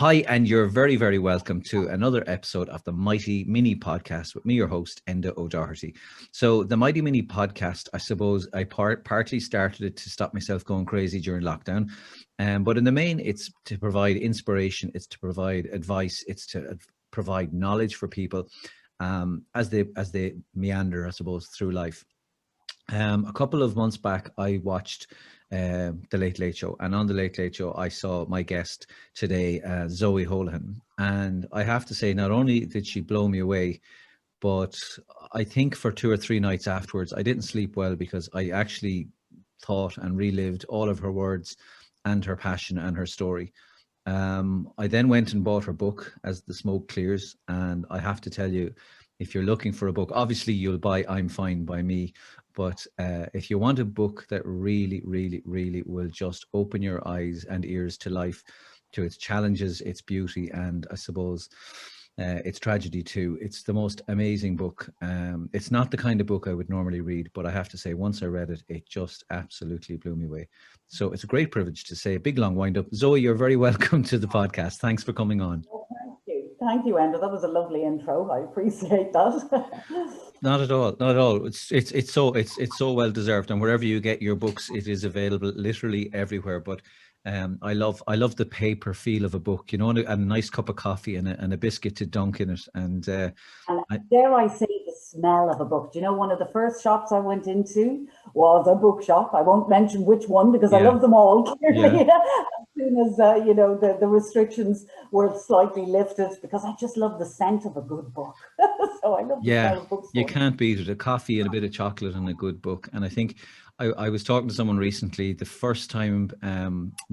Hi, and you're very, very welcome to another episode of the Mighty Mini Podcast with me, your host, Enda O'Doherty. So the Mighty Mini Podcast, I suppose I partly started it to stop myself going crazy during lockdown. But in the main, it's to provide inspiration, it's to provide advice, it's to provide knowledge for people as they meander, I suppose, through life. A couple of months back, I watched The Late Late Show, and on The Late Late Show, I saw my guest today, Zoe Holohan, and I have to say, not only did she blow me away, but I think for 2 or 3 nights afterwards, I didn't sleep well because I actually thought and relived all of her words and her passion and her story. I then went and bought her book, As the Smoke Clears, and I have to tell you, if you're looking for a book, obviously you'll buy I'm Fine by me, but if you want a book that really, really, really will just open your eyes and ears to life, to its challenges, its beauty, and I suppose its tragedy too, it's the most amazing book. It's not the kind of book I would normally read, but I have to say, once I read it, it just absolutely blew me away. So it's a great privilege to say a big long wind up. Zoe, you're very welcome to the podcast. Thanks for coming on. Thank you, Enda. That was a lovely intro. I appreciate that. Not at all. Not at all. It's so well deserved. And wherever you get your books, it is available literally everywhere. But I love the paper feel of a book. You know, and a nice cup of coffee and a biscuit to dunk in it. And dare I say, the smell of a book. Do you know, one of the first shops I went into was a bookshop. I won't mention which one because I love them all. Clearly, as soon as the restrictions were slightly lifted, because I just love the scent of a good book. So I love the smell of books. You can't beat it. A coffee and a bit of chocolate and a good book. And I think I was talking to someone recently, the first time,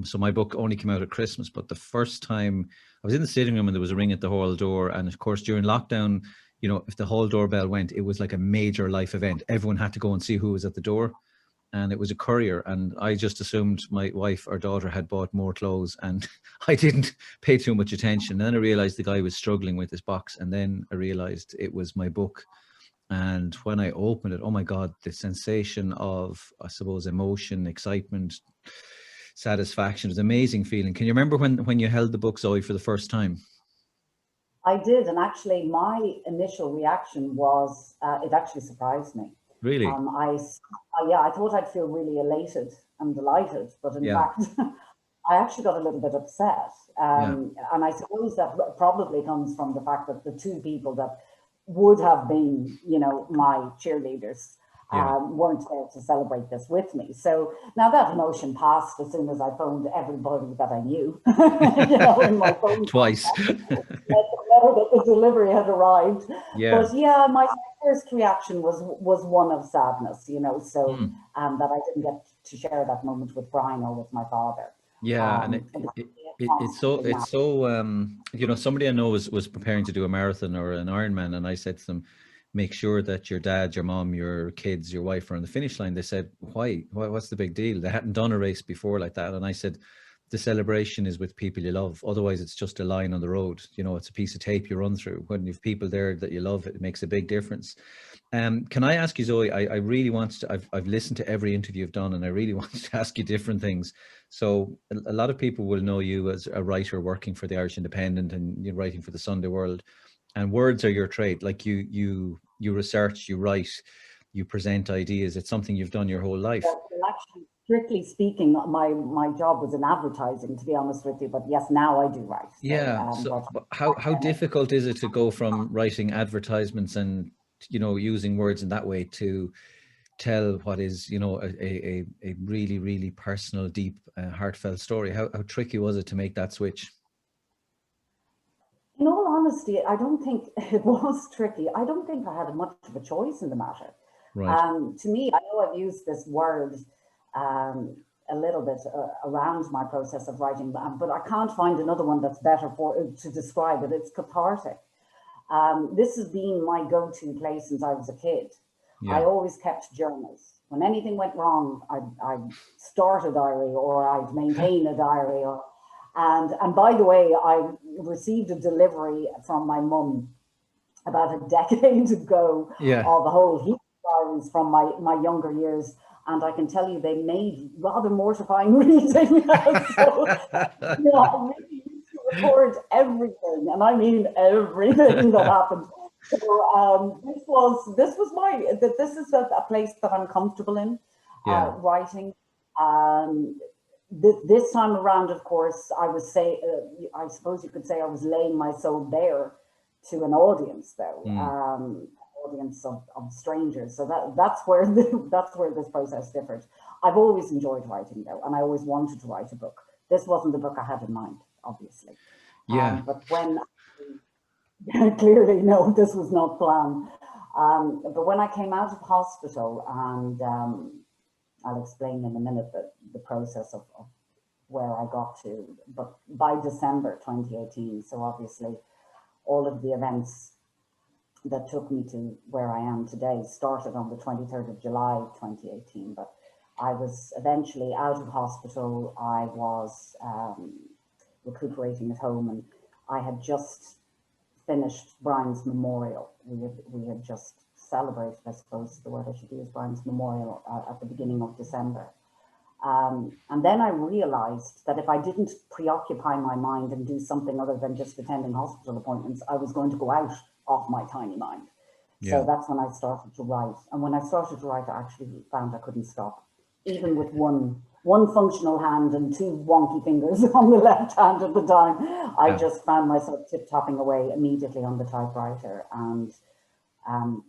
so my book only came out at Christmas, but the first time I was in the sitting room and there was a ring at the hall door. And of course, during lockdown, you know, if the hall doorbell went, it was like a major life event. Everyone had to go and see who was at the door. And it was a courier, and I just assumed my wife or daughter had bought more clothes, and I didn't pay too much attention. Then I realized the guy was struggling with his box, and then I realized it was my book. And when I opened it, oh my God, the sensation of, I suppose, emotion, excitement, satisfaction, it was an amazing feeling. Can you remember when you held the book, Zoe, for the first time? I did, and actually my initial reaction was, it actually surprised me. Really? I thought I'd feel really elated and delighted, but in fact, I actually got a little bit upset. And I suppose that probably comes from the fact that the two people that would have been, you know, my cheerleaders weren't there to celebrate this with me. So now that emotion passed as soon as I phoned everybody that I knew, you know, in my phone twice. That the delivery had arrived. Yeah. But my first reaction was one of sadness, you know, so that I didn't get to share that moment with Brian or with my father. Yeah, and it's so you know, somebody I know was preparing to do a marathon or an Ironman, and I said to them, make sure that your dad, your mom, your kids, your wife are on the finish line. They said, why? What's the big deal? They hadn't done a race before like that. And I said, the celebration is with people you love. Otherwise, it's just a line on the road. You know, it's a piece of tape you run through. When you have people there that you love, it makes a big difference. Can I ask you, Zoe, I really want to, I've listened to every interview you've done, and I really want to ask you different things. So a lot of people will know you as a writer working for the Irish Independent, and you're writing for the Sunday World, and words are your trade. Like you research, you write, you present ideas. It's something you've done your whole life. Well, actually, strictly speaking, my job was in advertising, to be honest with you. But yes, now I do write. So, but how difficult is it to go from writing advertisements and, you know, using words in that way to tell what is, you know, a really, really personal, deep, heartfelt story? How tricky was it to make that switch? In all honesty, I don't think it was tricky. I don't think I had much of a choice in the matter. Right. To me, I know I've used this word a little bit around my process of writing, but I can't find another one that's better to describe it. It's cathartic. This has been my go-to place since I was a kid. I always kept journals. When anything went wrong, I'd start a diary, or I'd maintain a diary. And by the way, I received a delivery from my mum about a decade ago of a whole heap of diaries from my younger years. And I can tell you, they made rather mortifying reading. So, I really used to record everything, and I mean everything that happened. So this is a place that I'm comfortable in, writing. This time around, of course, I suppose you could say I was laying my soul bare to an audience, though, audience of strangers. So that's where this process differed. I've always enjoyed writing, though, and I always wanted to write a book. This wasn't the book I had in mind, obviously. Yeah. But when clearly, no, this was not planned. But when I came out of hospital, and I'll explain in a minute the process of where I got to, but by December 2018, so obviously all of the events that took me to where I am today started on the 23rd of July 2018, but I was eventually out of hospital. I was recuperating at home, and I had just finished Brian's memorial. We had just celebrated, I suppose the word I should use, Brian's memorial at the beginning of December. And then I realized that if I didn't preoccupy my mind and do something other than just attending hospital appointments, I was going to go out of my tiny mind. So that's when I started to write. And when I started to write, I actually found I couldn't stop, even with one functional hand and two wonky fingers on the left hand at the time. I just found myself tip-tapping away immediately on the typewriter, and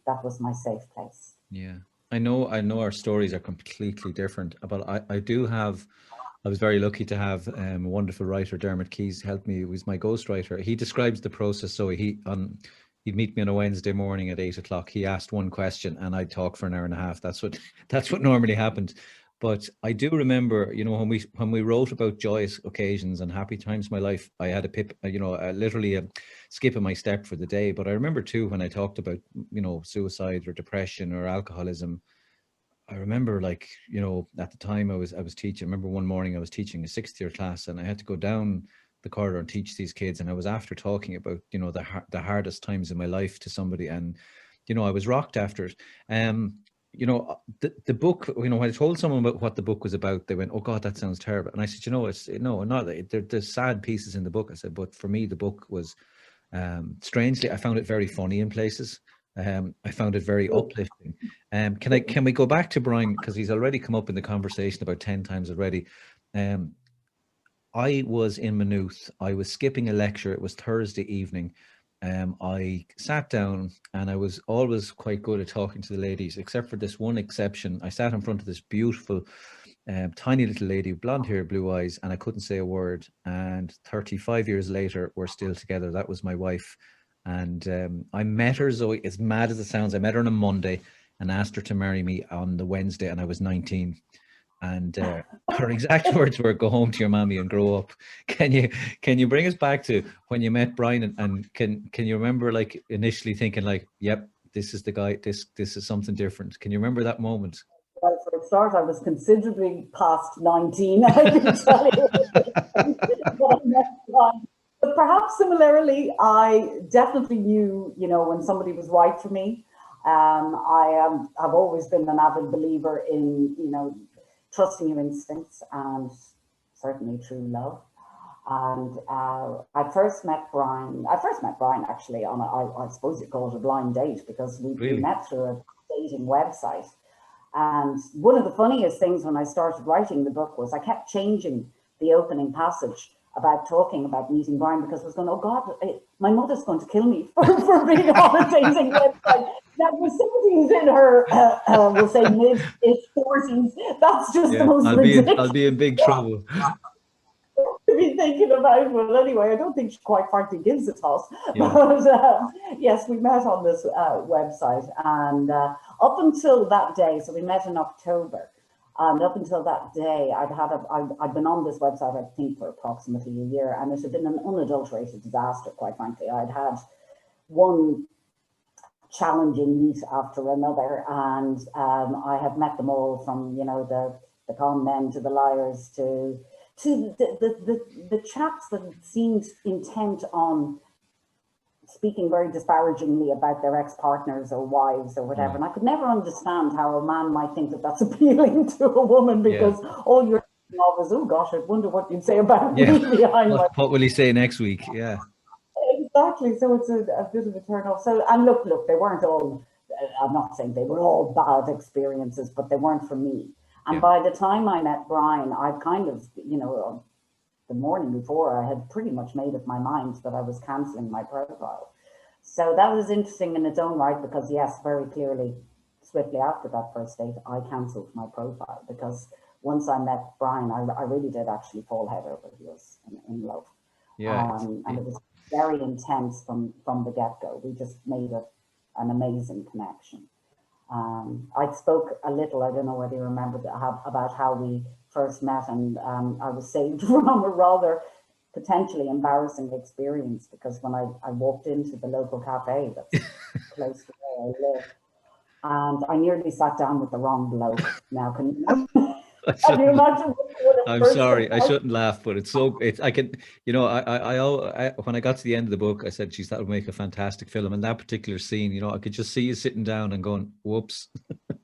that was my safe place. Yeah, I know our stories are completely different, but I was very lucky to have a wonderful writer, Dermot Keys, help me. He was my ghostwriter. He describes the process. So he'd meet me on a Wednesday morning at 8 o'clock. He asked one question and I'd talk for an hour and a half. That's what normally happened. But I do remember, when we wrote about joyous occasions and happy times in my life, I had literally a skip in my step for the day. But I remember too, when I talked about, suicide or depression or alcoholism, I remember at the time I was teaching. I remember one morning I was teaching a 6th year class, and I had to go down the corridor and teach these kids. And I was after talking about, the hardest times in my life to somebody, and, I was rocked after it. The book, when I told someone about what the book was about, they went, "Oh God, that sounds terrible." And I said, there's sad pieces in the book. I said, but for me, the book was, strangely, I found it very funny in places. I found it very uplifting. Can we go back to Brian, because he's already come up in the conversation about 10 times already. I was in Maynooth. I was skipping a lecture. It was Thursday evening. I sat down, and I was always quite good at talking to the ladies, except for this one exception. I sat in front of this beautiful, tiny little lady, blonde hair, blue eyes, and I couldn't say a word. And 35 years later, we're still together. That was my wife. And I met her, Zoe, as mad as it sounds. I met her on a Monday and asked her to marry me on the Wednesday, and I was 19. And her exact words were, "Go home to your mommy and grow up." Can you bring us back to when you met Brian, and can you remember, like, initially thinking, like, "Yep, this is the guy. This is something different"? Can you remember that moment? Well, for a start, I was considerably past 19. I can tell you. But perhaps similarly, I definitely knew, when somebody was right for me. I've always been an avid believer in, trusting your instincts, and certainly true love. And I first met Brian actually on I suppose you'd call it a blind date, because we met through a dating website. And one of the funniest things when I started writing the book was I kept changing the opening passage about talking about meeting Brian, because I was going, "Oh God, my mother's going to kill me for being on a dating website." Now, with somebody who's in her, we'll say mid-40s, that's just the most ridiculous. I'll be in big trouble. To be thinking about, but anyway, I don't think she quite frankly gives a toss. Yeah. But yes, we met on this website, and up until that day, so we met in October. And up until that day, I'd been on this website, I think, for approximately a year, and it had been an unadulterated disaster, quite frankly. I'd had one challenging meet after another, and I had met them all, from the con men to the liars to the chaps that seemed intent on speaking very disparagingly about their ex-partners or wives or whatever. And I could never understand how a man might think that that's appealing to a woman, because all you're Always, oh gosh, I wonder what you'd say about Yeah. me behind my. What will he say next week? Yeah. Exactly. So it's a bit of a turn off. So, and look, they weren't all, I'm not saying they were all bad experiences, but they weren't for me. And Yeah. by the time I met Brian, I'd kind of, the morning before, I had pretty much made up my mind that I was cancelling my profile. So that was interesting in its own right, because yes, very clearly, swiftly after that first date, I cancelled my profile, because once I met Brian, I really did actually fall head over heels in love. Yeah. And it was very intense from the get-go. We just made an amazing connection. I spoke a little, I don't know whether you remember, about how we first met, and I was saved from a rather potentially embarrassing experience, because when I walked into the local cafe that's close to where I live, and I nearly sat down with the wrong bloke. Now, can you imagine? I'm sorry, I shouldn't laugh, but I can, when I got to the end of the book, I said, geez, that would make a fantastic film. And that particular scene, I could just see you sitting down and going, whoops. It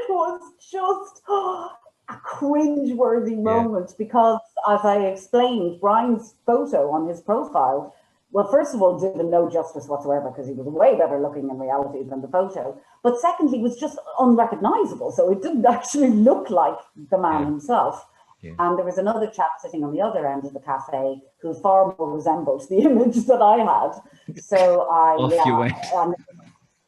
was just a cringe-worthy moment, because, as I explained, Brian's photo on his profile, well, first of all, did him no justice whatsoever, because he was way better looking in reality than the photo. But secondly, was just unrecognizable. So it didn't actually look like the man himself. Yeah. And there was another chap sitting on the other end of the cafe who far more resembled the image that I had. So you went.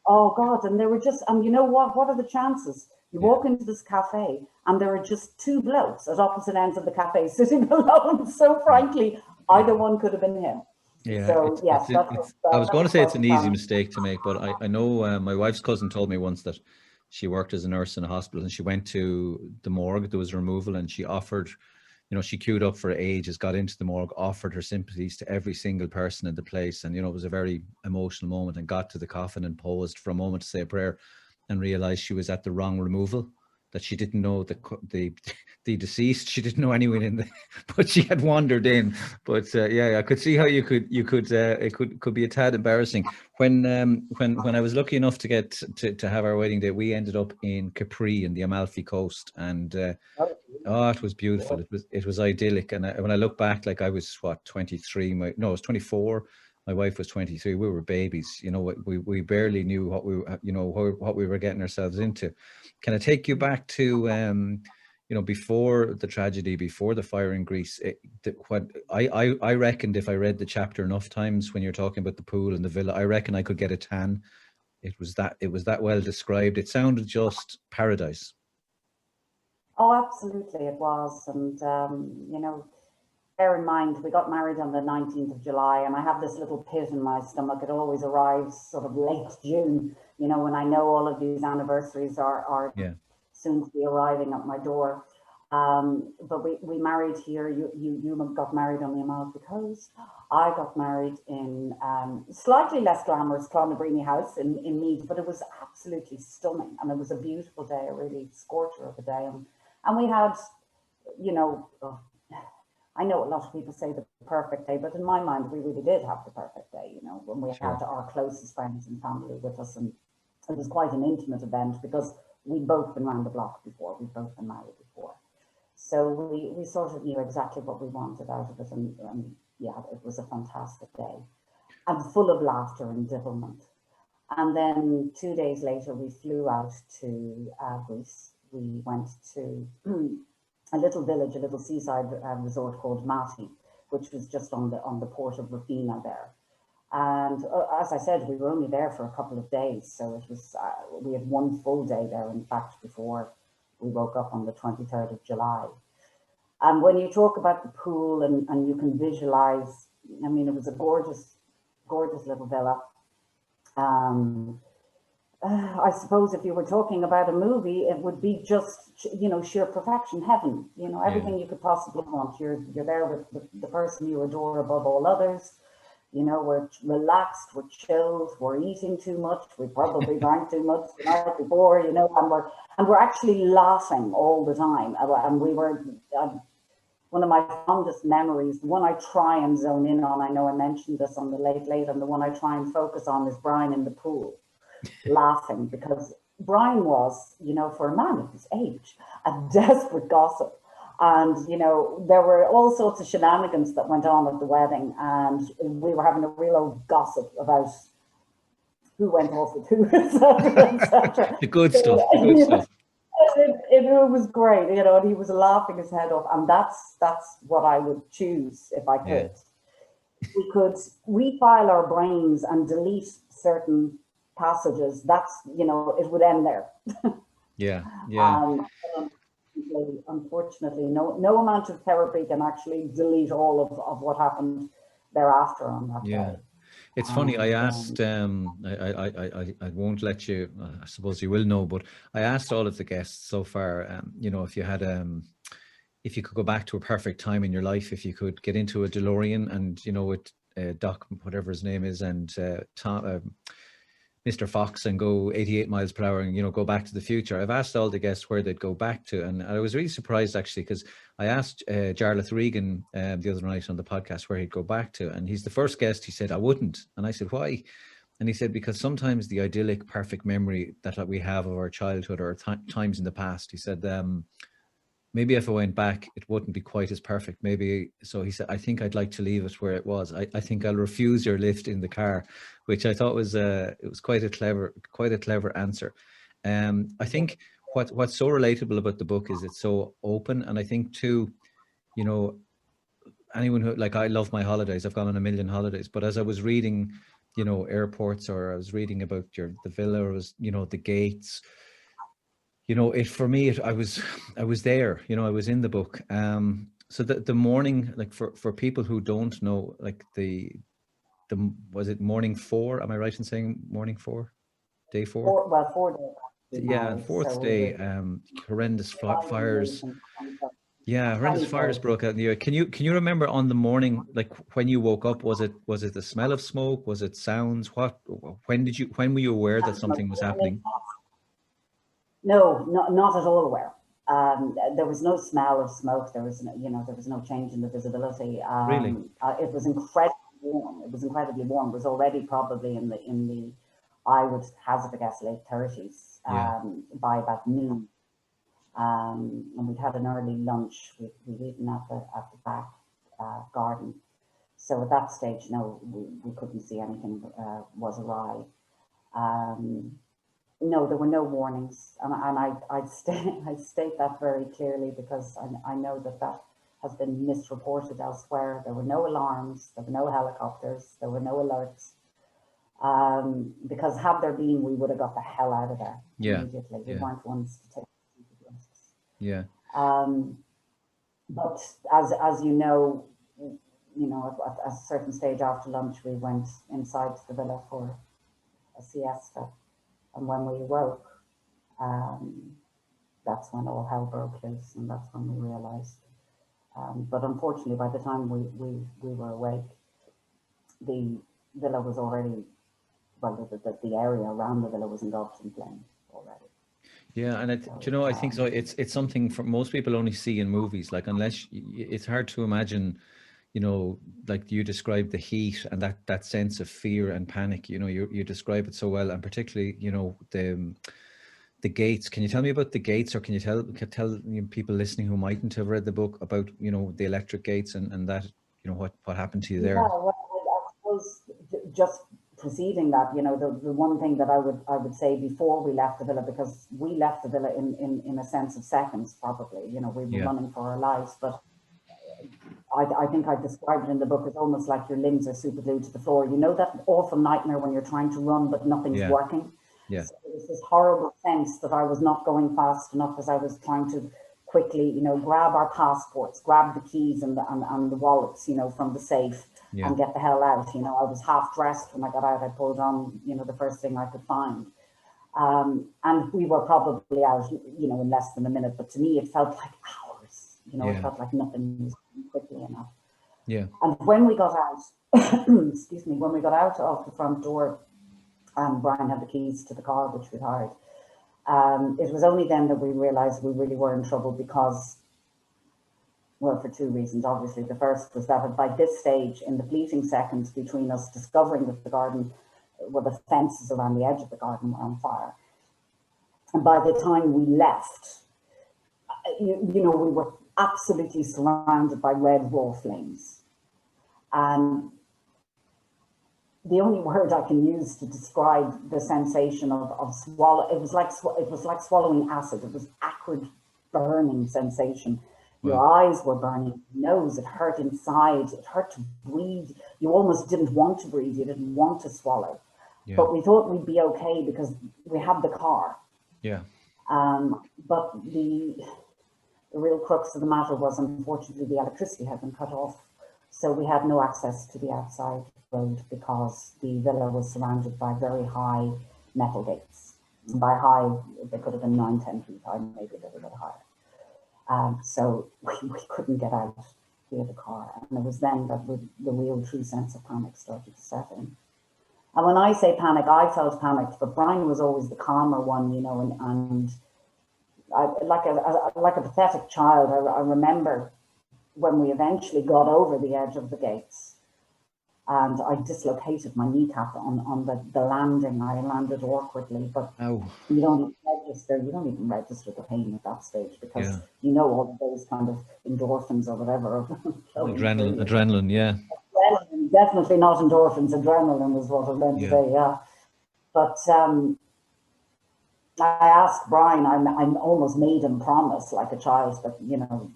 Oh God, and they were just, and you know what are the chances? You walk into this cafe and there are just two blokes at opposite ends of the cafe sitting alone. So frankly, either one could have been him. Yeah, so yes, I was going to say it's an easy mistake to make, but I know my wife's cousin told me once that she worked as a nurse in a hospital, and she went to the morgue. There was removal, and she offered, she queued up for ages, got into the morgue, offered her sympathies to every single person in the place, and it was a very emotional moment, and got to the coffin and paused for a moment to say a prayer, and realized she was at the wrong removal. That she didn't know the deceased. She didn't know anyone in the, but she had wandered in. But I could see how it could be a tad embarrassing. When I was lucky enough to get to have our wedding day, we ended up in Capri in the Amalfi Coast, and it was beautiful. It was idyllic. And when I look back, like I was 23, I was 24. My wife was 23. We were babies. We barely knew what we were getting ourselves into. Can I take you back to, before the tragedy, before the fire in Greece? What I reckoned, if I read the chapter enough times when you're talking about the pool and the villa, I reckon I could get a tan. It was that well described. It sounded just paradise. Oh, absolutely, it was. And bear in mind, we got married on the 19th of July, and I have this little pit in my stomach. It always arrives sort of late June, when I know all of these anniversaries are soon to be arriving at my door. But we married here. You got married on the Amalfi Coast. I got married in slightly less glamorous Clonabrini house in Meath, but it was absolutely stunning, and it was a beautiful day, a really scorcher of a day. And we had, I know a lot of people say the perfect day, but in my mind, we really did have the perfect day, when we had our closest friends and family with us. And it was quite an intimate event, because we'd both been around the block before, we'd both been married before. So we sort of knew exactly what we wanted out of it. And it was a fantastic day, and full of laughter and devilment. And then 2 days later, we flew out to Greece. We went to a little village, a little seaside resort called Mati, which was just on the port of Rufina there. And as I said, we were only there for a couple of days. So it was, we had one full day there, in fact, before we woke up on the 23rd of July. And when you talk about the pool and you can visualize, I mean, it was a gorgeous, gorgeous little villa. I suppose if you were talking about a movie, it would be just, sheer perfection, heaven, everything you could possibly want. You're there with the person you adore above all others. We're relaxed, we're chilled, we're eating too much, we probably drank too much the night before, and we're actually laughing all the time. And we were, one of my fondest memories, the one I try and zone in on, I know I mentioned this on the late, and the one I try and focus on is Brian in the pool, laughing, because Brian was, for a man of his age, a desperate gossip. And, you know, there were all sorts of shenanigans that went on at the wedding, and we were having a real old gossip about who went off with who, etc., etc. The good stuff, the good stuff. It was great, you know, and he was laughing his head off, and that's what I would choose if I could. Yeah. We could refile our brains and delete certain passages. That's, you know, it would end there. Yeah, yeah. Unfortunately, no amount of therapy can actually delete all of what happened thereafter on that day. It's funny. I asked. I won't let you. I suppose you will know, but I asked all of the guests so far. You know, if you had if you could go back to a perfect time in your life, if you could get into a DeLorean and, you know, with Doc, whatever his name is, and Tom, Mr. Fox, and go 88 miles per hour and, you know, go back to the future. I've asked all the guests where they'd go back to. And I was really surprised, actually, because I asked Jarlath Regan the other night on the podcast where he'd go back to. And he's the first guest. He said, I wouldn't. And I said, why? And he said, because sometimes the idyllic, perfect memory that we have of our childhood or times in the past, he said, maybe if I went back, it wouldn't be quite as perfect. Maybe. So he said, I think I'd like to leave it where it was. I think I'll refuse your lift in the car, which I thought was it was quite a clever answer. I think what's so relatable about the book is it's so open. And I think too, you know, anyone who, like, I love my holidays. I've gone on a million holidays, but as I was reading, you know, airports, or I was reading about the villa, or was, you know, the gates, you know, for me, I was there, you know, I was in the book. So the morning, like for people who don't know, like was it morning 4? Am I right in saying morning 4? Day 4? 4 days. Yeah, fourth day, horrendous fires. Yeah, horrendous fires broke out in the air. Can you remember on the morning, like when you woke up, was it the smell of smoke? Was it sounds? When were you aware that something was happening? No, not at all aware. There was no smell of smoke. There was no change in the visibility. Really? It was incredibly warm. It was already probably in the I would hazard a guess late 30s by about noon. And we'd had an early lunch. We'd eaten at the back garden. So at that stage, no, we couldn't see anything was awry. No, there were no warnings, and I'd state that very clearly, because I know that has been misreported elsewhere. There were no alarms, there were no helicopters, there were no alerts, because had there been, we would have got the hell out of there immediately. We weren't ones to take risks. Yeah. But as you know, at a certain stage after lunch, we went inside the villa for a siesta. And when we awoke, that's when all hell broke loose, and that's when we realized. But unfortunately, by the time we were awake, the villa was already, the area around the villa was engulfed in flames already. Yeah, and I think so. It's something for most people only see in movies. Like, it's hard to imagine. You know, like you describe the heat and that sense of fear and panic, you know, you describe it so well. And particularly, you know, the gates. Can you tell me about the gates, or can you tell people listening who mightn't have read the book about, you know, the electric gates and that, you know, what happened to you there? Yeah, well, I suppose just preceding that, you know, the one thing that I would say before we left the villa, because we left the villa in a sense of seconds, probably, you know, we were running for our lives, but I think I described it in the book as almost like your limbs are super glued to the floor. You know, that awful nightmare when you're trying to run but nothing's working. Yeah. So it was this horrible sense that I was not going fast enough, as I was trying to quickly, you know, grab our passports, grab the keys and the wallets, you know, from the safe and get the hell out. You know, I was half dressed when I got out. I pulled on, you know, the first thing I could find. And we were probably out, you know, in less than a minute. But to me, it felt like hours. You know, it felt like nothing was quickly enough. Yeah. And when we got out, excuse me, when we got out of the front door, Brian had the keys to the car, which we'd hired. It was only then that we realized we really were in trouble, because, well, for two reasons. Obviously, the first was that by this stage, in the fleeting seconds between us discovering that the garden, well, the fences around the edge of the garden were on fire. And by the time we left, you know, we were absolutely surrounded by red raw flames. And the only word I can use to describe the sensation of swallow, it was like swallowing acid. It was acrid, burning sensation. Your eyes were burning, your nose, it hurt inside, it hurt to breathe. You almost didn't want to breathe, you didn't want to swallow. Yeah. But we thought we'd be okay because we had the car. Yeah. But the real crux of the matter was, unfortunately, the electricity had been cut off. So we had no access to the outside road because the villa was surrounded by very high metal gates. And by high, they could have been 9-10 feet high, maybe a little bit higher. So we couldn't get out via the car. And it was then that the real true sense of panic started to set in. And when I say panic, I felt panicked, but Brian was always the calmer one, you know, and I, like a pathetic child, I remember when we eventually got over the edge of the gates and I dislocated my kneecap on the landing. I landed awkwardly, but you don't even register the pain at that stage because you know all of those kind of endorphins or whatever. Adrenaline, yeah. Adrenaline, definitely not endorphins, adrenaline was what I meant to say, yeah. But I asked Brian, I almost made him promise like a child that, you know,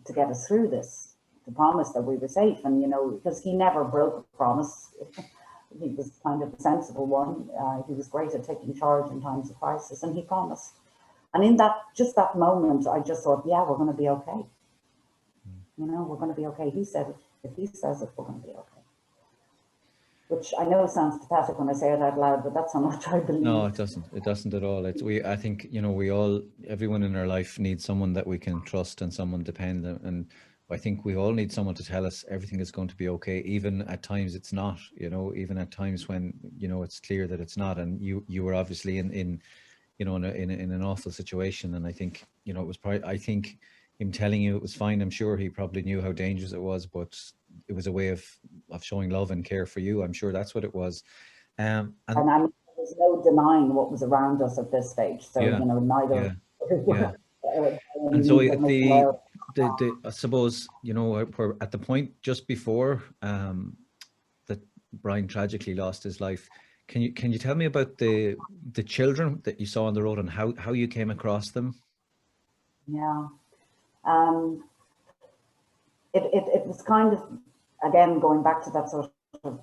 to get us through this, to promise that we were safe. And, you know, because he never broke a promise. He was kind of a sensible one. He was great at taking charge in times of crisis, and he promised. And in just that moment, I just thought, yeah, we're going to be okay. You know, we're going to be okay. He said it. If he says it, we're going to be okay. Which I know sounds pathetic when I say it out loud, but that's how much I believe. No, it doesn't. It doesn't at all. I think, you know, everyone in our life needs someone that we can trust and someone dependent. And I think we all need someone to tell us everything is going to be okay. Even at times it's not, you know, even at times when, you know, it's clear that it's not. And you were obviously in you know, in an awful situation. And I think, you know, it was probably, I think him telling you it was fine, I'm sure he probably knew how dangerous it was, but it was a way of showing love and care for you. I'm sure that's what it was. And I mean, there was no denying what was around us at this stage. So, you know, neither. Yeah. And so I suppose, you know, we're at the point just before that Brian tragically lost his life. Can you tell me about the children that you saw on the road and how you came across them? Yeah. It was kind of, again, going back to that sort of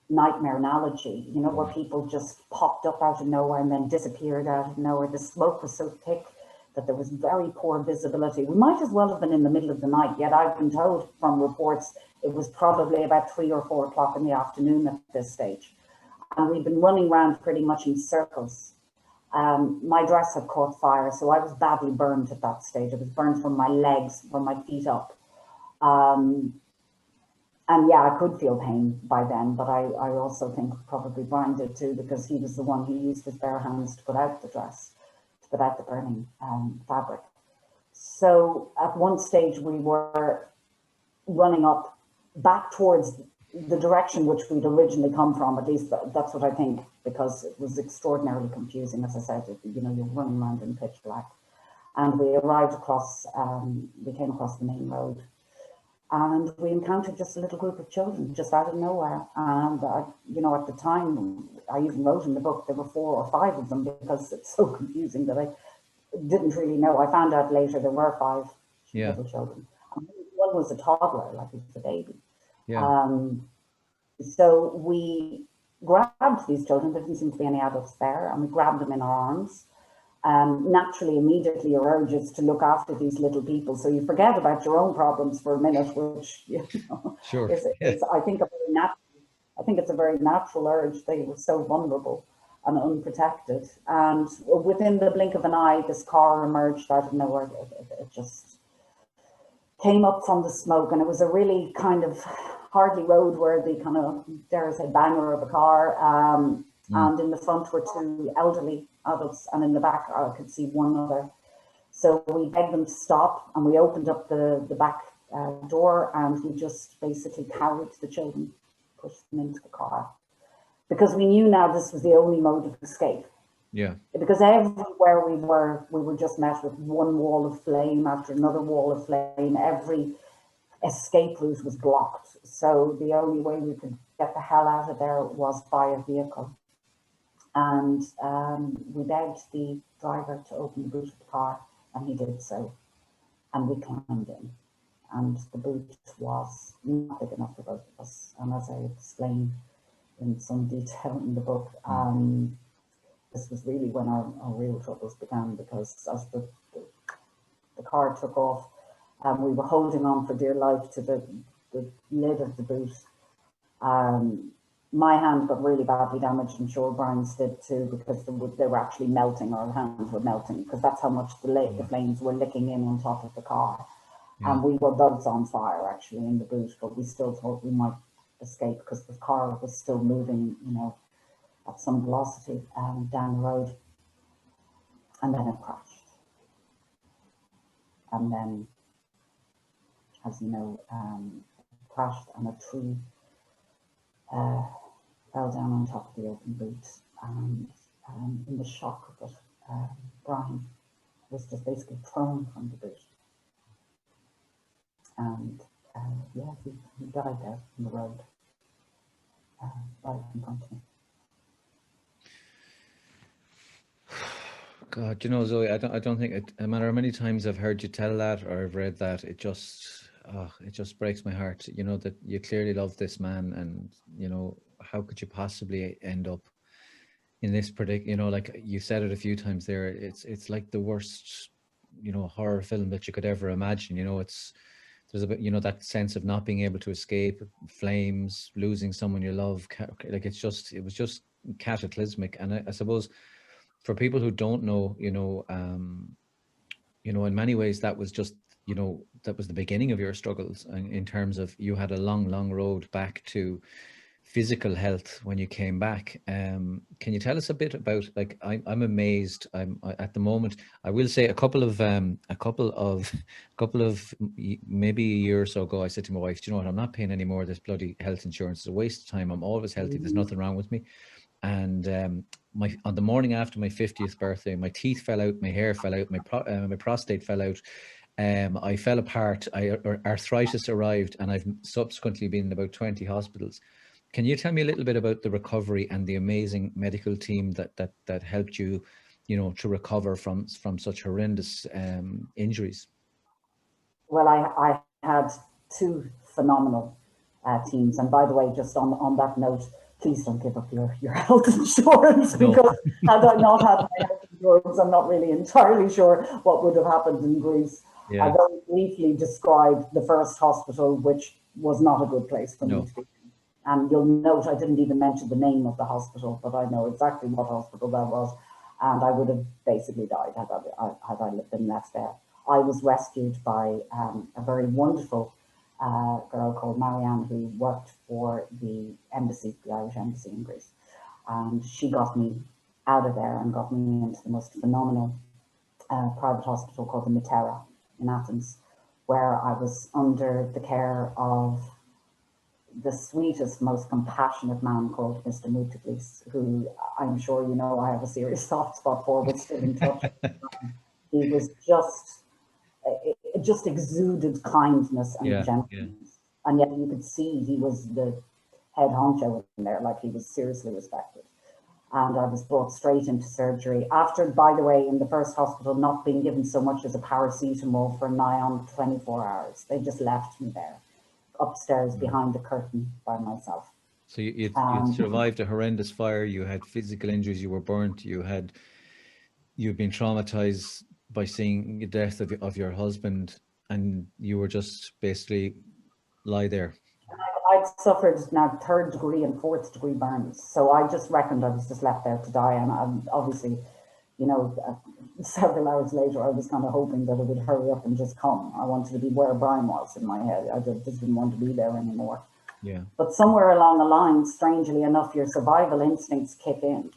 nightmare analogy, you know, where people just popped up out of nowhere and then disappeared out of nowhere. The smoke was so thick that there was very poor visibility. We might as well have been in the middle of the night, yet I've been told from reports it was probably about 3 or 4 o'clock in the afternoon at this stage. And we've been running around pretty much in circles. My dress had caught fire, so I was badly burned at that stage. It was burned from my legs, from my feet up. And yeah, I could feel pain by then, but I also think probably Brian did too, because he was the one who used his bare hands to put out the dress, to put out the burning fabric. So at one stage we were running up back towards the direction which we'd originally come from, at least that's what I think, because it was extraordinarily confusing. As I said, you know, you're running around in pitch black. And we arrived across, we came across the main road, and we encountered just a little group of children just out of nowhere. And, you know, at the time, I even wrote in the book, there were 4 or 5 of them, because it's so confusing that I didn't really know. I found out later there were 5 little children. And one was a toddler, like he was a baby. Yeah. So we grabbed these children. There didn't seem to be any adults there, and we grabbed them in our arms. Naturally, immediately your urge is to look after these little people, so you forget about your own problems for a minute, which, you know, is I think it's a very natural urge. They were so vulnerable and unprotected, and within the blink of an eye, this car emerged out of nowhere. It just came up from the smoke, and it was a really kind of hardly roadworthy kind of, dare I say, banger of a car. And in the front were 2 elderly adults, and in the back I could see one other. So we begged them to stop, and we opened up the back door, and we just basically carried the children, pushed them into the car, because we knew now this was the only mode of escape. Yeah. Because everywhere we were just met with one wall of flame after another wall of flame. Every escape route was blocked. So the only way we could get the hell out of there was by a vehicle. And we begged the driver to open the boot of the car, and he did so. And we climbed in. And the boot was not big enough for both of us. And as I explained in some detail in the book, this was really when our real troubles began, because as the car took off, we were holding on for dear life to the lid of the boot. My hand got really badly damaged, and sure Brian's did too, because they were actually melting. Our hands were melting, because that's how much the flames were licking in on top of the car. Yeah. And we were both on fire actually in the boot, but we still thought we might escape because the car was still moving, you know, at some velocity down the road. And then it crashed. And then, as you know, it crashed, and a tree fell down on top of the open boot. And in the shock of it, Brian was just basically thrown from the boot. And yeah, he died there on the road, right in front of me. God, you know, Zoe, I don't think it, no matter how many times I've heard you tell that or I've read that, it just breaks my heart. You know, that you clearly love this man, and you know, how could you possibly end up in this you know, like you said it a few times there, it's like the worst, you know, horror film that you could ever imagine. You know, there's a bit, you know, that sense of not being able to escape, flames, losing someone you love, like it was just cataclysmic. And I suppose for people who don't know, you know, in many ways that was just, you know, that was the beginning of your struggles, in terms of you had a long road back to physical health when you came back. Can you tell us a bit about, like, I'm amazed. At the moment, I will say a couple of maybe a year or so ago, I said to my wife, do you know what, I'm not paying any more of this bloody health insurance. It's a waste of time. I'm always healthy. There's nothing wrong with me. And on the morning after my 50th birthday, my teeth fell out, my hair fell out, my prostate fell out. I fell apart. Arthritis arrived, and I've subsequently been in about 20 hospitals. Can you tell me a little bit about the recovery and the amazing medical team that helped you, you know, to recover from such horrendous injuries? Well, I had two phenomenal teams. And by the way, just on that note, please don't give up your health insurance, because had I not had my health insurance, I'm not really entirely sure what would have happened in Greece. Yeah. I very briefly described the first hospital, which was not a good place for me to be. And you'll note I didn't even mention the name of the hospital, but I know exactly what hospital that was. And I would have basically died had I been left there. I was rescued by a very wonderful girl called Marianne, who worked for the embassy, the Irish embassy in Greece. And she got me out of there and got me into the most phenomenal private hospital called the Matera in Athens, where I was under the care of the sweetest, most compassionate man called Mr. Mutaglis, who I'm sure you know I have a serious soft spot for, but still in touch. He was just exuded kindness and gentleness. Yeah. And yet you could see he was the head honcho in there, like he was seriously respected. And I was brought straight into surgery after, by the way, in the first hospital, not being given so much as a paracetamol for nigh on 24 hours. They just left me there upstairs behind the curtain by myself. So you survived a horrendous fire. You had physical injuries. You were burnt. You've been traumatized by seeing the death of your husband, and you were just basically lie there. I'd suffered now 3rd degree and 4th degree burns, so I just reckoned I was just left there to die. And obviously, you know, several hours later, I was kind of hoping that it would hurry up and just come. I wanted to be where Brian was in my head. I just didn't want to be there anymore. Yeah. But somewhere along the line, strangely enough, your survival instincts kick in.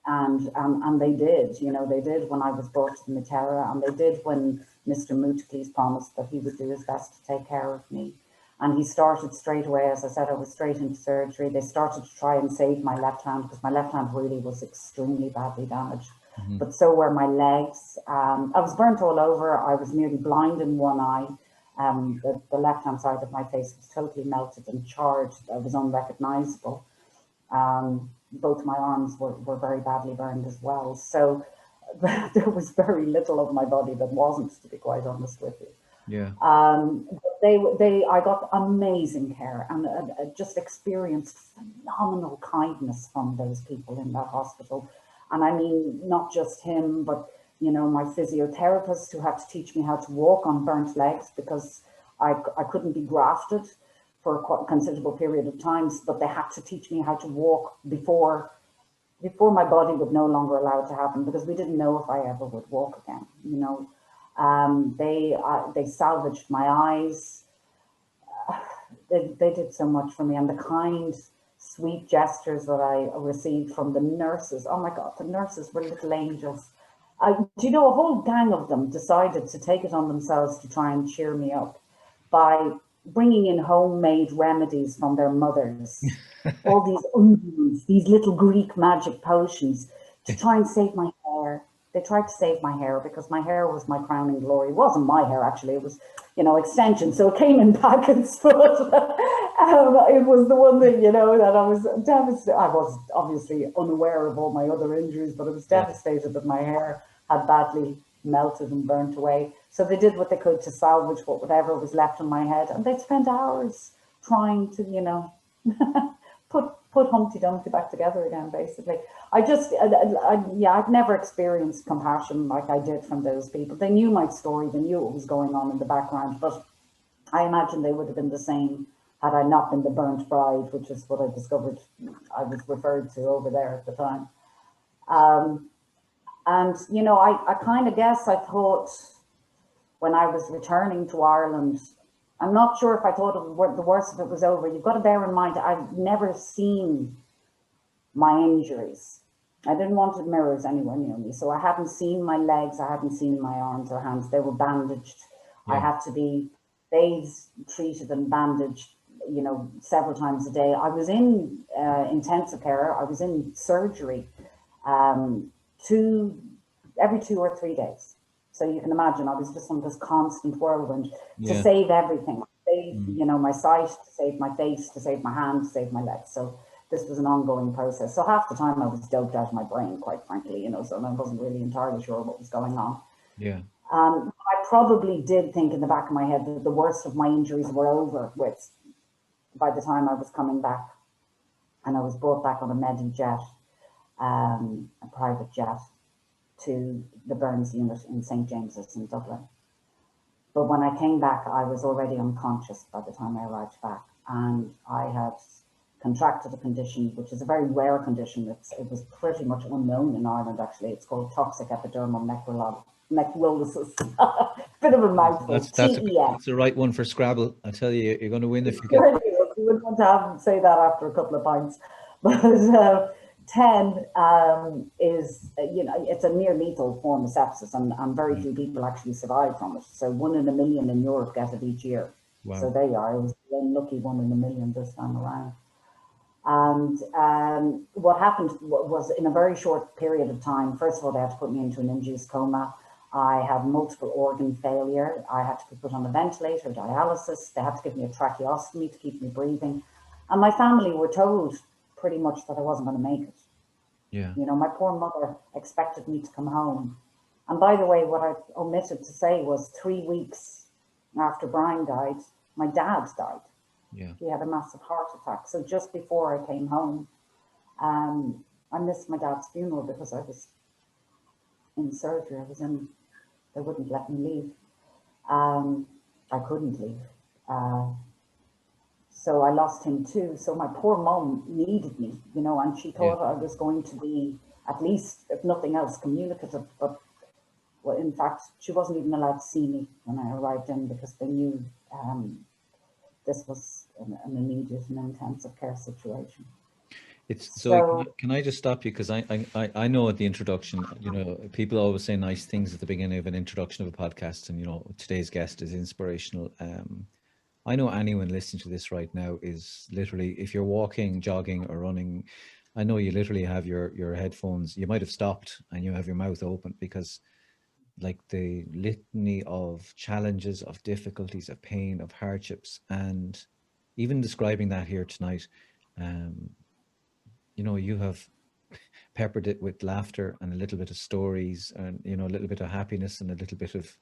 And they did, you know, they did when I was brought to the Matera, and they did when Mr. Mutaglis promised that he would do his best to take care of me. And he started straight away. As I said, I was straight into surgery. They started to try and save my left hand because my left hand really was extremely badly damaged. But so were my legs. I was burnt all over. I was nearly blind in one eye. The left-hand side of my face was totally melted and charred. I was unrecognizable. Both my arms were very badly burned as well. So there was very little of my body that wasn't, to be quite honest with you. Yeah. I got amazing care and just experienced phenomenal kindness from those people in that hospital. And I mean, not just him, but, you know, my physiotherapist who had to teach me how to walk on burnt legs because I couldn't be grafted for a considerable period of times, but they had to teach me how to walk before my body would no longer allow it to happen, because we didn't know if I ever would walk again, you know. They salvaged my eyes. They did so much for me, and the kind, sweet gestures that I received from the nurses. Oh my God, the nurses were little angels. Do you know, a whole gang of them decided to take it on themselves to try and cheer me up by bringing in homemade remedies from their mothers, all these unguents, these little Greek magic potions to try and save my hair. They tried to save my hair because my hair was my crowning glory. It wasn't my hair, actually. It was, you know, extension. So it came in packets, but it was the one thing, you know, that I was devastated. I was obviously unaware of all my other injuries, but I was devastated that my hair had badly melted and burnt away. So they did what they could to salvage whatever was left in my head. And they spent hours trying to, you know, put Humpty Dumpty back together again, basically. I've never experienced compassion like I did from those people. They knew my story, they knew what was going on in the background, but I imagine they would have been the same had I not been the burnt bride, which is what I discovered I was referred to over there at the time. And, you know, I kind of guess I thought when I was returning to Ireland, I'm not sure if I thought the worst of it was over. You've got to bear in mind, I've never seen my injuries. I didn't want mirrors anywhere near me. So I hadn't seen my legs. I hadn't seen my arms or hands. They were bandaged. Yeah. I had to be bathed, treated and bandaged, you know, several times a day. I was in intensive care. I was in surgery every 2 or 3 days. So you can imagine I was just on this constant whirlwind to save everything, save, you know, my sight, to save my face, to save my hand, to save my legs. So this was an ongoing process. So half the time I was doped out of my brain, quite frankly, you know, so I wasn't really entirely sure what was going on. Yeah. I probably did think in the back of my head that the worst of my injuries were over with by the time I was coming back. And I was brought back on a Medijet, a private jet, to the burns unit in St. James's in Dublin. But when I came back, I was already unconscious by the time I arrived back. And I had contracted a condition, which is a very rare condition. It was pretty much unknown in Ireland, actually. It's called toxic epidermal necrolysis. Bit of a mouthful. That's the right one for Scrabble. I tell you, you're going to win if you get it. You wouldn't want to say that after a couple of pints. But 10 is, you know, it's a near lethal form of sepsis, and very few people actually survive from it. So 1 in a million in Europe get it each year. Wow. So there you are. It was the unlucky 1 in a million this time around. And what happened was, in a very short period of time, first of all, they had to put me into an induced coma. I had multiple organ failure. I had to be put on a ventilator, dialysis. They had to give me a tracheostomy to keep me breathing. And my family were told pretty much that I wasn't going to make it. Yeah. You know, my poor mother expected me to come home. And by the way, what I omitted to say was 3 weeks after Brian died, my dad died. Yeah. He had a massive heart attack. So just before I came home, I missed my dad's funeral because I was in surgery. They wouldn't let me leave. I couldn't leave. So I lost him too. So my poor mom needed me, you know, and she thought I was going to be, at least, if nothing else, communicative. But well, in fact, she wasn't even allowed to see me when I arrived in, because they knew this was an immediate and intensive care situation. So can I just stop you, because I know at the introduction, you know, people always say nice things at the beginning of an introduction of a podcast, and you know, today's guest is inspirational I know anyone listening to this right now is literally, if you're walking, jogging, or running, I know you literally have your headphones. You might have stopped and you have your mouth open, because like the litany of challenges, of difficulties, of pain, of hardships, and even describing that here tonight, um, you have peppered it with laughter and a little bit of stories, and a little bit of happiness and a little bit of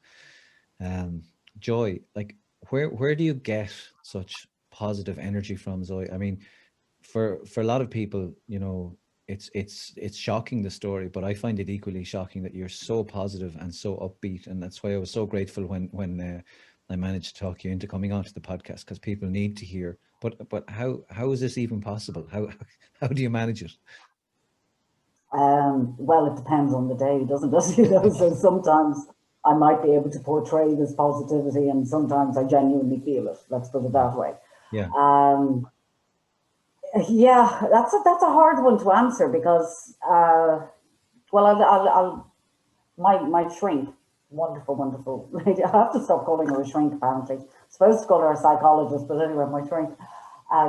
um, joy. Like, where do you get such positive energy from, Zoe? I mean, for a lot of people, it's shocking, the story, but I find it equally shocking that you're so positive and so upbeat, and that's why I was so grateful when I managed to talk you into coming onto the podcast, because people need to hear. But how is this even possible? How do you manage it? Well, it depends on the day, doesn't it? So sometimes I might be able to portray this positivity, and sometimes I genuinely feel it. Let's put it Yeah, that way. yeah, Um, yeah, that's a hard one to answer because, well, my shrink, wonderful, wonderful lady. I have to stop calling her a shrink. Apparently, I'm supposed to call her a psychologist, but anyway, my shrink.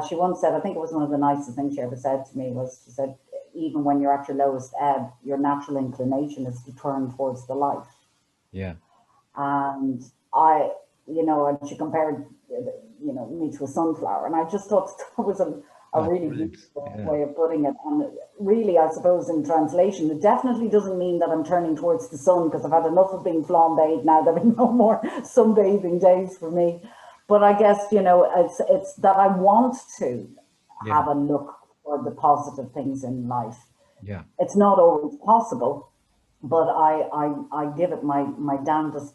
She once said, I think it was one of the nicest things she ever said to me was, she said, even when you're at your lowest ebb, your natural inclination is to turn towards the light. yeah. And and she compared, me to a sunflower. And I just thought that was a Oh, really brilliant. beautiful Yeah, way of putting it. And really, I suppose in translation, it definitely doesn't mean that I'm turning towards the sun, because I've had enough of being flambéed now. There'll be no more sunbathing days for me. But I guess, it's that I want to yeah, have a look for the positive things in life. yeah, It's not always possible, but I give it my damnedest.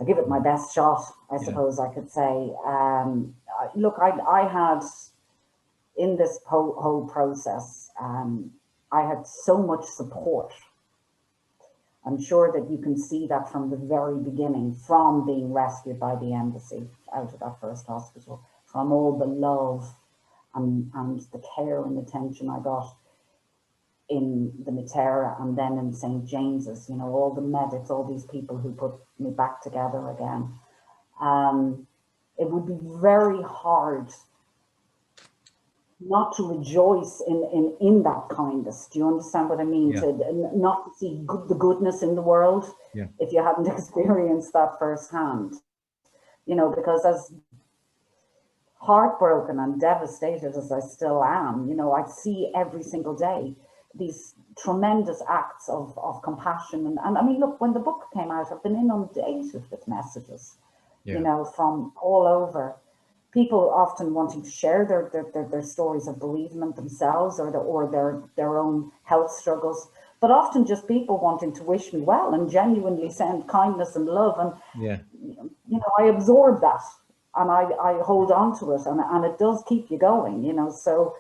I give it my best shot, I yeah, suppose I could say. Look, I had in this whole process, I had so much support. I'm sure that you can see that from the very beginning, from being rescued by the embassy out of that first hospital, from all the love and the care and attention I got in the Matera and then in St. James's, all the medics, all these people who put me back together again. It would be very hard not to rejoice in that kindness. Do you understand what I mean? yeah, To not to see the goodness in the world yeah, if you hadn't experienced that firsthand. Because as heartbroken and devastated as I still am, I see every single day these tremendous acts of compassion. And I mean, look, when the book came out, I've been inundated with messages, yeah, from all over. People often wanting to share their stories of bereavement themselves, or their own health struggles, but often just people wanting to wish me well and genuinely send kindness and love. And yeah. I absorb that, and I hold on to it, and it does keep you going, so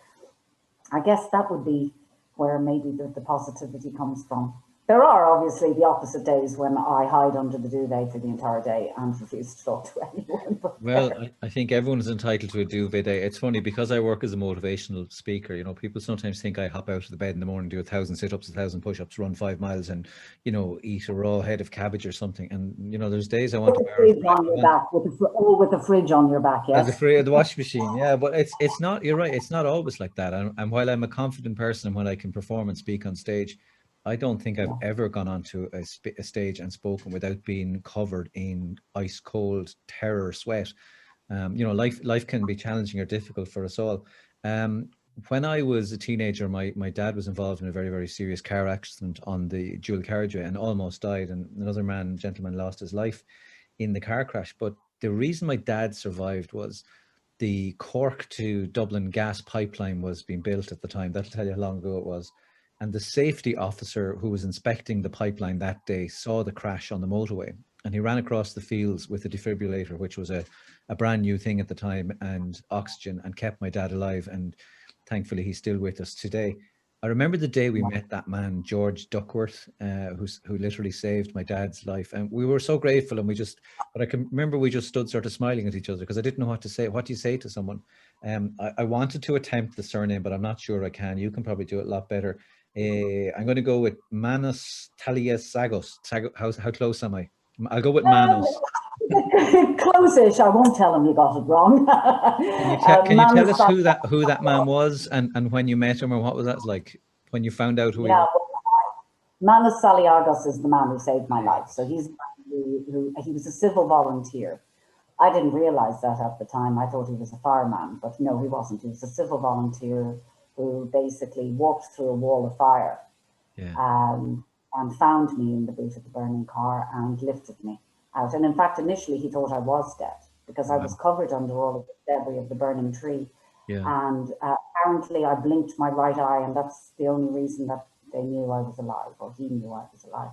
I guess that would be where maybe the positivity comes from. There are obviously the opposite days when I hide under the duvet for the entire day and refuse to talk to anyone. But Well, I think everyone is entitled to a duvet day. It's funny because I work as a motivational speaker. People sometimes think I hop out of the bed in the morning, do 1,000 sit-ups, 1,000 push-ups, run 5 miles, and eat a raw head of cabbage or something. And there's days I want with to a wear. fridge on I your want back, with a fridge on your back, as a yes. free of the washing machine. Yeah, but it's not. You're right. It's not always like that. And while I'm a confident person and when I can perform and speak on stage, I don't think I've Yeah. ever gone onto a stage and spoken without being covered in ice cold terror sweat. Life can be challenging or difficult for us all. Um, when I was a teenager, my dad was involved in a very, very serious car accident on the dual carriageway and almost died. And another gentleman lost his life in the car crash. But the reason my dad survived was the Cork to Dublin gas pipeline was being built at the time. That'll tell you how long ago it was. And the safety officer who was inspecting the pipeline that day saw the crash on the motorway, and he ran across the fields with a defibrillator, which was a brand new thing at the time, and oxygen, and kept my dad alive. And thankfully, he's still with us today. I remember the day we met that man, George Duckworth, who literally saved my dad's life. And we were so grateful. And but I can remember we just stood sort of smiling at each other because I didn't know what to say. What do you say to someone? I wanted to attempt the surname, but I'm not sure I can. You can probably do it a lot better. I'm going to go with Manos Talias Sagos. How close am I? I'll go with Um, Manos. Close-ish. I won't tell him you got it wrong. Can you tell us who that man was, and when you met him, or what was that like when you found out who he Yeah, was? well, Manus Saliagos is the man who saved my life. So he's he was a civil volunteer. I didn't realize that at the time. I thought he was a fireman, but no, he wasn't. He was a civil volunteer who basically walked through a wall of fire, Yeah. And found me in the boot of the burning car and lifted me out. And in fact, initially he thought I was dead because I was covered under all of the debris of the burning tree. Yeah. And apparently I blinked my right eye, and that's the only reason that they knew I was alive, or he knew I was alive.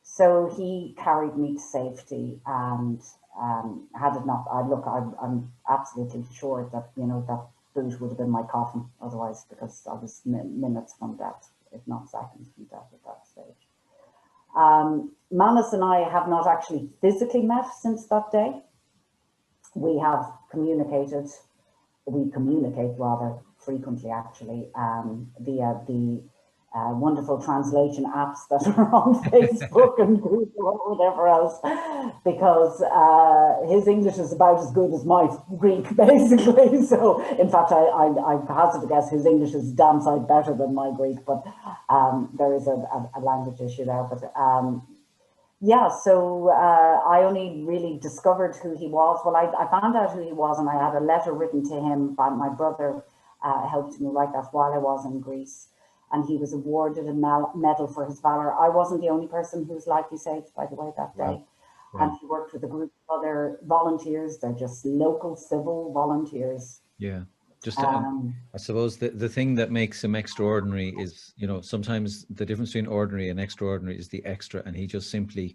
So he carried me to safety, and had it not, I'm absolutely sure that, you know, that boot would have been my coffin otherwise, because I was minutes from death, if not seconds from death at that stage. Manus and I have not actually physically met since that day. We have communicated, we communicate rather frequently actually, via the wonderful translation apps that are on Facebook and Google or whatever else, because his English is about as good as my Greek, basically. So, in fact, I hazard to guess his English is damn sight better than my Greek, but there is a language issue there. But yeah, so I only really discovered who he was. Well, I found out who he was, and I had a letter written to him by my brother, helped me write that while I was in Greece. And he was awarded a medal for his valor. I wasn't the only person whose life he saved, by the way, that day. Wow. And he worked with a group of other volunteers. They're just local civil volunteers. Yeah. Just, I suppose the thing that makes him extraordinary is, you know, sometimes the difference between ordinary and extraordinary is the extra, and he just simply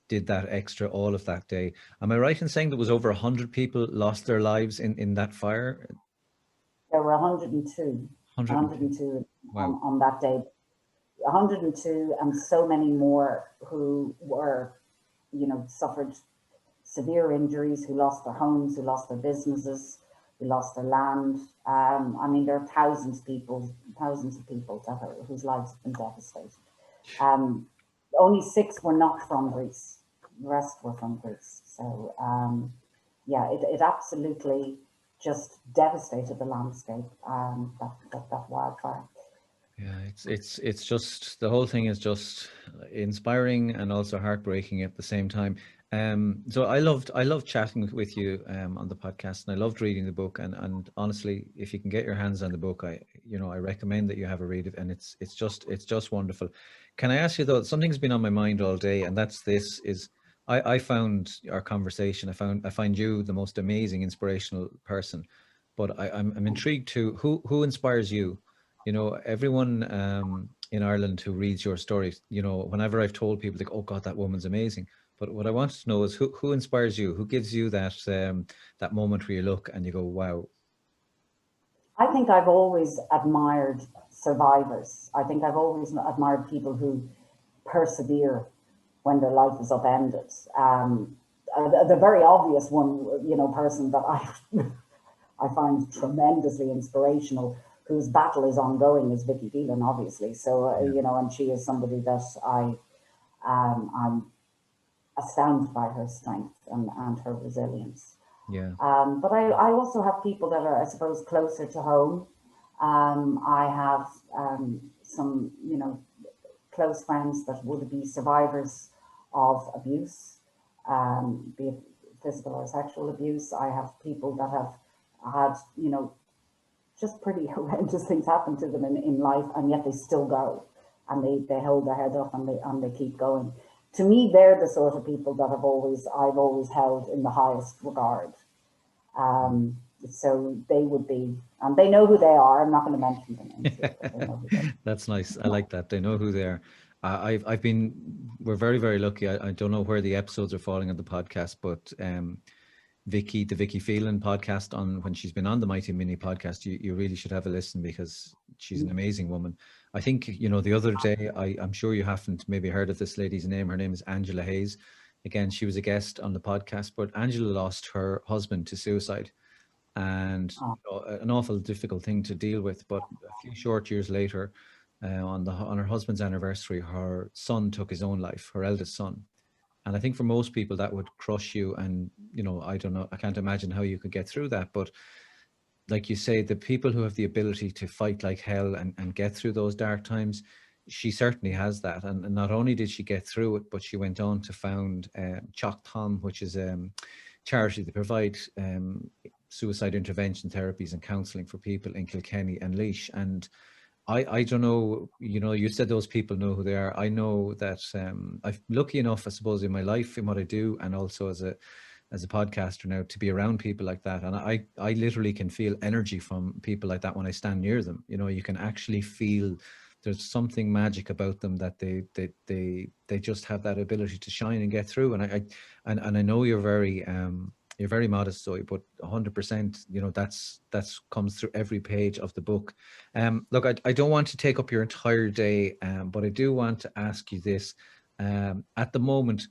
did that extra all of that day. Am I right in saying there was over 100 people lost their lives in that fire? There were 102. 102 wow. on that day. 102, and so many more who were, you know, suffered severe injuries, who lost their homes, who lost their businesses, who lost their land. I mean, there are thousands of people that whose lives have been devastated. Only 6 were not from Greece. The rest were from Greece. So, yeah, it absolutely just devastated the landscape, that wildfire. Yeah, it's just, the whole thing is just inspiring and also heartbreaking at the same time. So I loved chatting with you on the podcast, and I loved reading the book. And honestly, if you can get your hands on the book, I recommend that you have a read it, and it's just wonderful. Can I ask you though, something's been on my mind all day, and that's this is. I found our conversation, I find you the most amazing, inspirational person, but I'm intrigued to who inspires you. You know, everyone in Ireland who reads your story, you know, whenever I've told people, like, oh God, that woman's amazing. But what I wanted to know is who inspires you, who gives you that that moment where you look and you go, wow. I think I've always admired survivors. I think I've always admired people who persevere when their life is upended. The very obvious one, you know, person that I find tremendously inspirational, whose battle is ongoing, is Vicky Phelan, obviously. So, you know, and she is somebody that I'm astounded by her strength and her resilience. Yeah. But I also have people that are, I suppose, closer to home. I have some, you know, close friends that would be survivors of abuse, be it physical or sexual abuse. I have people that have had, you know, just pretty horrendous things happen to them in life, and yet they still go, and they hold their head up, and they keep going. To me, they're the sort of people that I've always held in the highest regard. So they would be, and they know who they are. I'm not going to mention them. They know who they are. That's nice. I like that. They know who they are. We're very, very lucky. I don't know where the episodes are falling on the podcast, but the Vicky Phelan podcast, on when she's been on the Mighty Mini podcast, you really should have a listen, because she's an amazing woman. I think, you know, the other day, I'm sure you haven't maybe heard of this lady's name. Her name is Angela Hayes. Again, she was a guest on the podcast, but Angela lost her husband to suicide, and an awful difficult thing to deal with. But a few short years later, on her husband's anniversary, her son took his own life, her eldest son. And I think for most people that would crush you. And, you know, I don't know, I can't imagine how you could get through that. But like you say, the people who have the ability to fight like hell and get through those dark times, she certainly has that. And not only did she get through it, but she went on to found Chalk Tom, which is charity that provide suicide intervention therapies and counselling for people in Kilkenny and Laois. And I don't know, you know, you said those people know who they are. I know that I'm lucky enough, I suppose, in my life, in what I do, and also as a podcaster now, to be around people like that. And I literally can feel energy from people like that when I stand near them. You know, you can actually feel there's something magic about them, that they just have that ability to shine and get through. And I know you're very modest, Zoe, but 100%, you know, that's comes through every page of the book. Look, I don't want to take up your entire day, but I do want to ask you this. At the moment,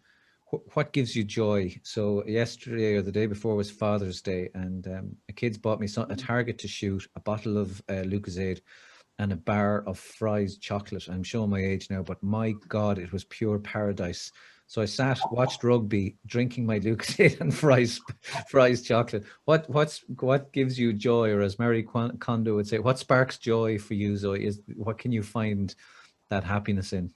what gives you joy? So yesterday or the day before was Father's Day, and the kids bought me a target to shoot, a bottle of Lucozade, and a bar of Fry's chocolate. I'm showing my age now, but my God, it was pure paradise. So I watched rugby, drinking my Lucozade and Fry's chocolate. What gives you joy, or as Mary Kondo would say, what sparks joy for you, Zoe? What can you find that happiness in?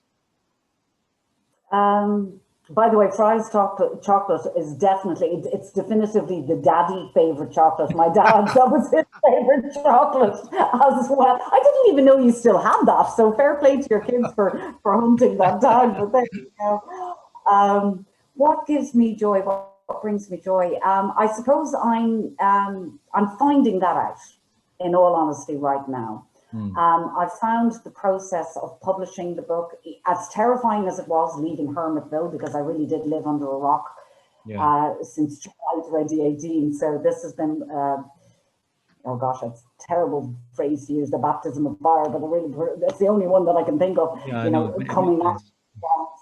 By the way, Fry's chocolate is definitely, it's definitively the daddy favorite chocolate. My dad, that was his favorite chocolate as well. I didn't even know you still had that. So fair play to your kids for hunting that down. But there you go. What gives me joy? What brings me joy? I suppose I'm finding that out, in all honesty, right now. I found the process of publishing the book, as terrifying as it was leaving Hermitville, because I really did live under a rock since July 2018. So this has been, oh gosh, it's a terrible phrase to use, the baptism of fire, but it's the only one that I can think of, coming out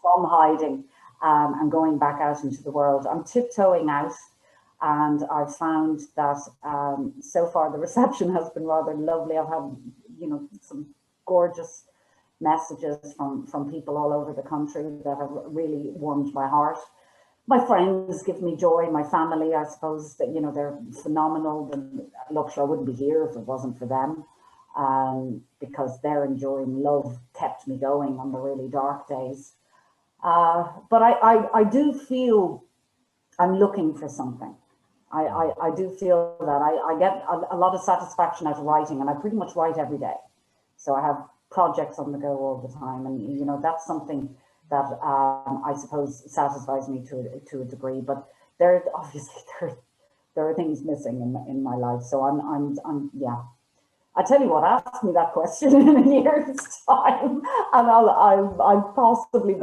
from hiding and going back out into the world. I'm tiptoeing out. And I've found that so far the reception has been rather lovely. I've had, some gorgeous messages from people all over the country that have really warmed my heart. My friends give me joy. My family, I suppose, that they're phenomenal. Look, I wouldn't be here if it wasn't for them, because their enjoying love kept me going on the really dark days. But I do feel I'm looking for something. I do feel that I get a lot of satisfaction out of writing, and I pretty much write every day. So I have projects on the go all the time, and that's something that I suppose satisfies me to a degree. But there are things missing in my life. So I'm yeah. I tell you what, ask me that question in a year's time, and I'll possibly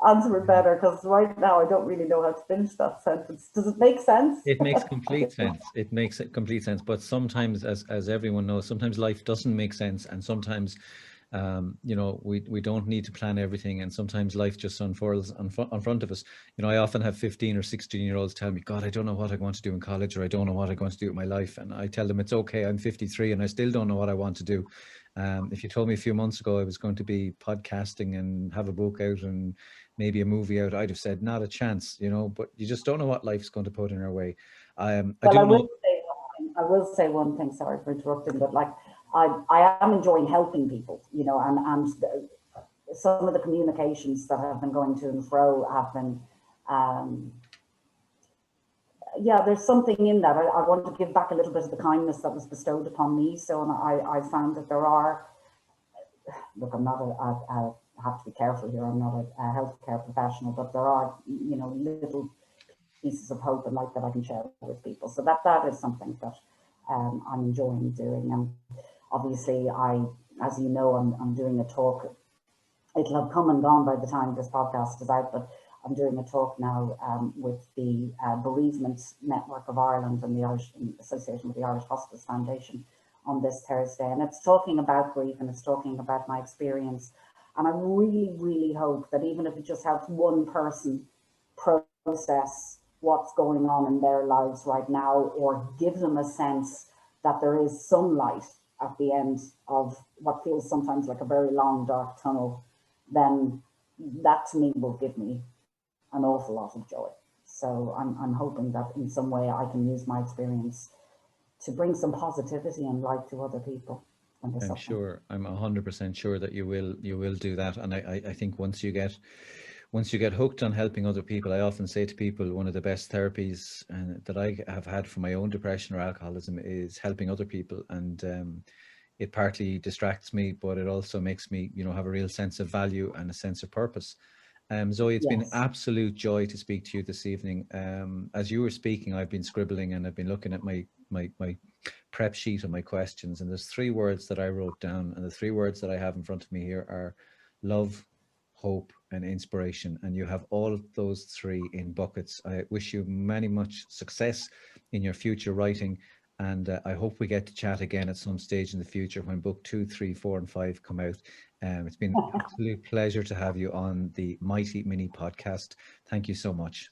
answer it better, because right now I don't really know how to finish that sentence. Does it make sense? It makes complete sense. It makes complete sense. But sometimes, as everyone knows, sometimes life doesn't make sense, and sometimes we don't need to plan everything, and sometimes life just unfurls in front of us. I often have 15 or 16-year-olds tell me, God, I don't know what I want to do in college, or I don't know what I'm going to do with my life. And I tell them it's okay. I'm 53 and I still don't know what I want to do. If you told me a few months ago I was going to be podcasting and have a book out and maybe a movie out, I'd have said not a chance, but you just don't know what life's going to put in our way. I will say one thing, sorry for interrupting, but I am enjoying helping people, and some of the communications that have been going to and fro have been, there's something in that. I want to give back a little bit of the kindness that was bestowed upon me. So I found that there are, look, I'm not I have to be careful here, I'm not a healthcare professional, but there are, little pieces of hope and light that I can share with people. So that is something that I'm enjoying doing. And obviously, as you know, I'm doing a talk. It'll have come and gone by the time this podcast is out, but I'm doing a talk now with the Bereavement Network of Ireland and the Irish Association with the Irish Hospice Foundation on this Thursday. And it's talking about grief, and it's talking about my experience. And I really, really hope that even if it just helps one person process what's going on in their lives right now, or give them a sense that there is some light at the end of what feels sometimes like a very long, dark tunnel, then that to me will give me an awful lot of joy. So I'm hoping that in some way I can use my experience to bring some positivity and light to other people. I'm sure, I'm 100% sure that you will do that. And I think once you get hooked on helping other people, I often say to people, one of the best therapies that I have had for my own depression or alcoholism is helping other people. And it partly distracts me, but it also makes me, have a real sense of value and a sense of purpose. Zoe, it's been an absolute joy to speak to you this evening. As you were speaking, I've been scribbling and I've been looking at my prep sheet of my questions, and there's 3 words that I wrote down, and the 3 words that I have in front of me here are love, hope, and inspiration. And you have all of those 3 in buckets. I wish you much success in your future writing, and I hope we get to chat again at some stage in the future when book 2, 3, 4, and 5 come out. It's been an absolute pleasure to have you on the Mighty Mini podcast. Thank you so much.